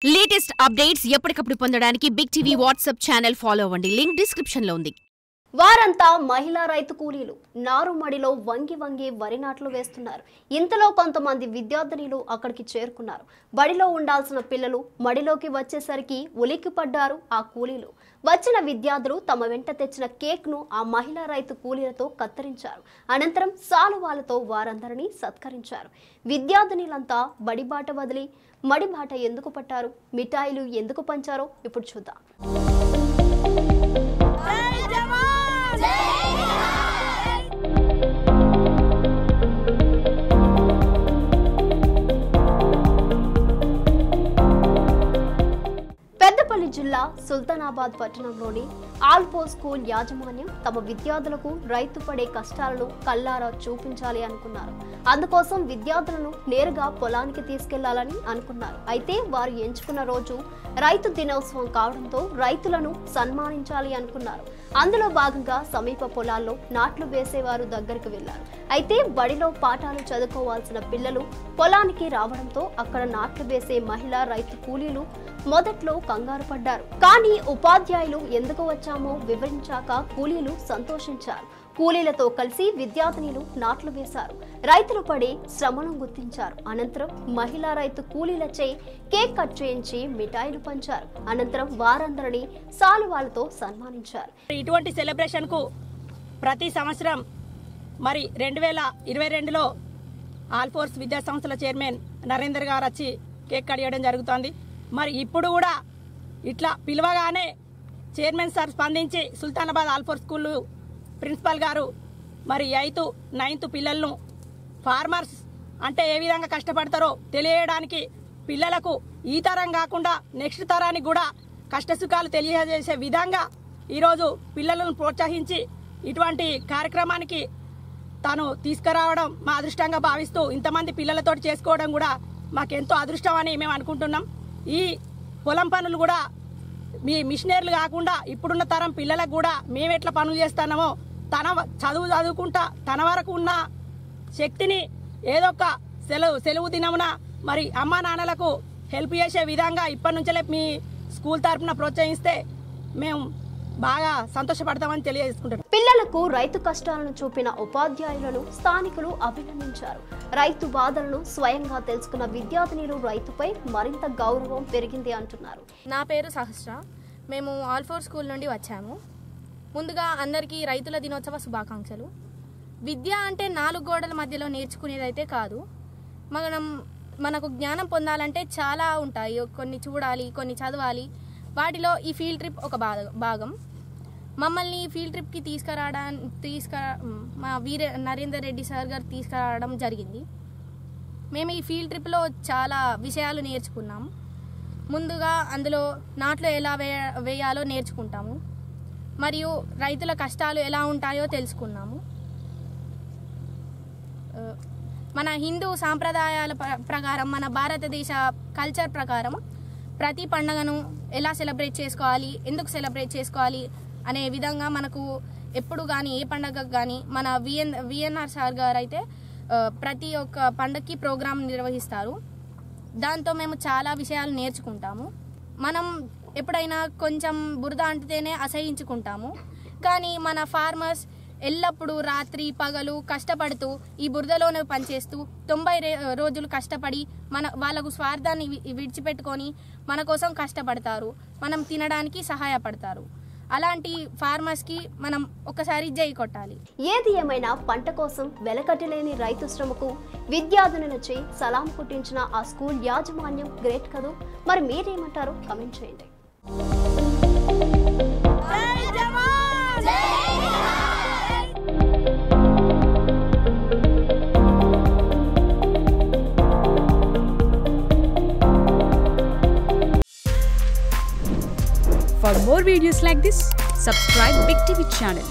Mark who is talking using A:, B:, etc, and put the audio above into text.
A: Latest updates ఎప్పటికప్పుడు పొందడానికి big TV WhatsApp channel follow అవ్వండి. లింక్ డిస్క్రిప్షన్ లో ఉంది.
B: వారంతా మహిళా రైతు కూలీలు నారుమడిలో వంగి వంగి వరి నాట్లు వేస్తున్నారు. ఇంతలో కొంతమంది విద్యార్థినులు అక్కడికి చేరుకున్నారు. బడిలో ఉండాల్సిన పిల్లలు మడిలోకి వచ్చేసరికి ఉలిక్కిపడ్డారు ఆ కూలీలు. వచ్చిన విద్యార్థులు తమ వెంట తెచ్చిన కేక్ను ఆ మహిళా రైతు కూలీలతో కత్తిరించారు. అనంతరం సాలువాలతో వారందరినీ సత్కరించారు. విద్యార్థినులంతా బడిబాట వదిలి మడిబాట ఎందుకు పట్టారు, మిఠాయిలు ఎందుకు పంచారో ఇప్పుడు చూద్దాం. పెద్దపల్లి జిల్లా సుల్తానాబాద్ పట్టణంలోని ఆల్పో స్కూల్ యాజమాన్యం తమ విద్యార్థులకు రైతు పడే కష్టాలను కళ్ళారా చూపించాలి అనుకున్నారు. అందుకోసం విద్యార్థులను నేరుగా పొలానికి తీసుకెళ్లాలని అనుకున్నారు. అయితే వారు ఎంచుకున్న రోజు రైతు దినోత్సవం కావడంతో రైతులను సన్మానించాలి అనుకున్నారు. అందులో భాగంగా సమీప పొలాల్లో నాట్లు వేసేవారు దగ్గరికి వెళ్లారు. అయితే బడిలో పాఠాలు చదువుకోవాల్సిన పిల్లలు పొలానికి రావడంతో అక్కడ నాట్లు వేసే మహిళా రైతు కూలీలు మొదట్లో కంగారు పడ్డారు. కానీ ఉపాధ్యాయులు ఎందుకు వచ్చామో వివరించాక కూలీలు సంతోషించారు. కూలీలతో కలిసి విద్యార్థినులు నాట్లు వేశారు. రైతులు పడే శ్రమను గుర్తించారు. అనంతరం మహిళా రైతు కూలీలచే కేక్ కట్ చేయించి మిఠాయిలు పంచారు. అనంతరం వారందరినీ సాలువాలతో సన్మానించారు.
C: ఇటువంటి సెలబ్రేషన్ కు ప్రతి సంవత్సరం మరి 2022లో ఆల్ఫోర్స్ విద్యా సంస్థల చైర్మన్ నరేందర్ గారు వచ్చి కేక్ కట్ చేయడం జరుగుతోంది. మరి ఇప్పుడు కూడా ఇట్లా పిలవగానే చైర్మన్ సార్ స్పందించి సుల్తానాబాద్ ఆల్ఫోర్స్ స్కూల్ ప్రిన్సిపల్ గారు మరి 8th 9th పిల్లలను ఫార్మర్స్ అంటే ఏ విధంగా కష్టపడతారో తెలియడానికి పిల్లలకు ఈ తరం కాకుండా నెక్స్ట్ తరానికి కూడా కష్టసుఖాలు తెలియజేసే విధంగా ఈరోజు పిల్లలను ప్రోత్సహించి ఇటువంటి కార్యక్రమానికి తాను తీసుకురావడం మా అదృష్టంగా భావిస్తూ ఇంతమంది పిల్లలతో చేసుకోవడం కూడా మాకెంతో అదృష్టం అని మేము అనుకుంటున్నాం. ఈ పొలం పనులు కూడా మీ మిషనరీలు కాకుండా ఇప్పుడున్న తరం పిల్లలకు కూడా మేము ఎట్లా పనులు చేస్తున్నామో తన చదువుకుంటా తన వరకు ఉన్న శక్తిని ఏదో ఒక సెలవు దినమున మరి అమ్మా నాన్నలకు హెల్ప్ చేసే విధంగా ఇప్పటి నుంచే మీ స్కూల్ తరఫున ప్రోత్సహిస్తే మేము బాగా సంతోషపడతామని తెలియజేసుకుంటారు.
B: పిల్లలకు రైతు కష్టాలను చూపిన ఉపాధ్యాయులను స్థానికులు అభినందించారు. రైతు బాధలను స్వయంగా తెలుసుకున్న విద్యార్థినులు రైతుపై మరింత గౌరవం పెరిగింది అంటున్నారు.
D: నా పేరు సహస్ర. మేము ఆల్ఫోర్ స్కూల్ నుండి వచ్చాము. ముందుగా అందరికీ రైతుల దినోత్సవ శుభాకాంక్షలు. విద్య అంటే 4 గోడల మధ్యలో నేర్చుకునేదైతే కాదు. మనకు జ్ఞానం పొందాలంటే చాలా ఉంటాయి. కొన్ని చూడాలి, కొన్ని చదవాలి. వాటిలో ఈ ఫీల్డ్ ట్రిప్ ఒక భాగం. మమ్మల్ని ఫీల్డ్ ట్రిప్కి మా నరేందర్ రెడ్డి సార్ గారు తీసుకురావడం జరిగింది. మేము ఈ ఫీల్డ్ ట్రిప్లో చాలా విషయాలు నేర్చుకున్నాము. ముందుగా అందులో నాట్లు ఎలా వేయాలో నేర్చుకుంటాము. మరియు రైతుల కష్టాలు ఎలా ఉంటాయో తెలుసుకున్నాము. మన హిందూ సాంప్రదాయాల ప్రకారం, మన భారతదేశ కల్చర్ ప్రకారం ప్రతి పండుగను ఎలా సెలబ్రేట్ చేసుకోవాలి, ఎందుకు సెలబ్రేట్ చేసుకోవాలి అనే విధంగా మనకు ఎప్పుడు కానీ ఏ పండుగకు కానీ మన విఎన్ఆర్ సార్ గారు అయితే ప్రతి ఒక్క పండుగకి ప్రోగ్రాం నిర్వహిస్తారు. దాంతో మేము చాలా విషయాలు నేర్చుకుంటాము. మనం ఎప్పుడైనా కొంచెం బురద అంటితేనే అసహించుకుంటాము. కానీ మన ఫార్మర్స్ ఎల్లప్పుడూ రాత్రి పగలు కష్టపడుతూ ఈ బురదలోనే పనిచేస్తూ 90 రోజులు కష్టపడి వాళ్ళకు స్వార్థాన్ని విడిచిపెట్టుకొని మన కోసం కష్టపడతారు. మనం తినడానికి సహాయపడతారు. అలాంటి ఫార్మర్స్కి మనం ఒకసారి జై కొట్టాలి.
B: ఏది ఏమైనా పంట కోసం వెలకట్టలేని రైతు శ్రమకు విద్యార్థులచే సలాం కుట్టించిన ఆ స్కూల్ యాజమాన్యం గ్రేట్ కదూ. మరి మీరేమంటారో కమెంట్ చేయండి.
E: For more videos like this, subscribe Big TV channel.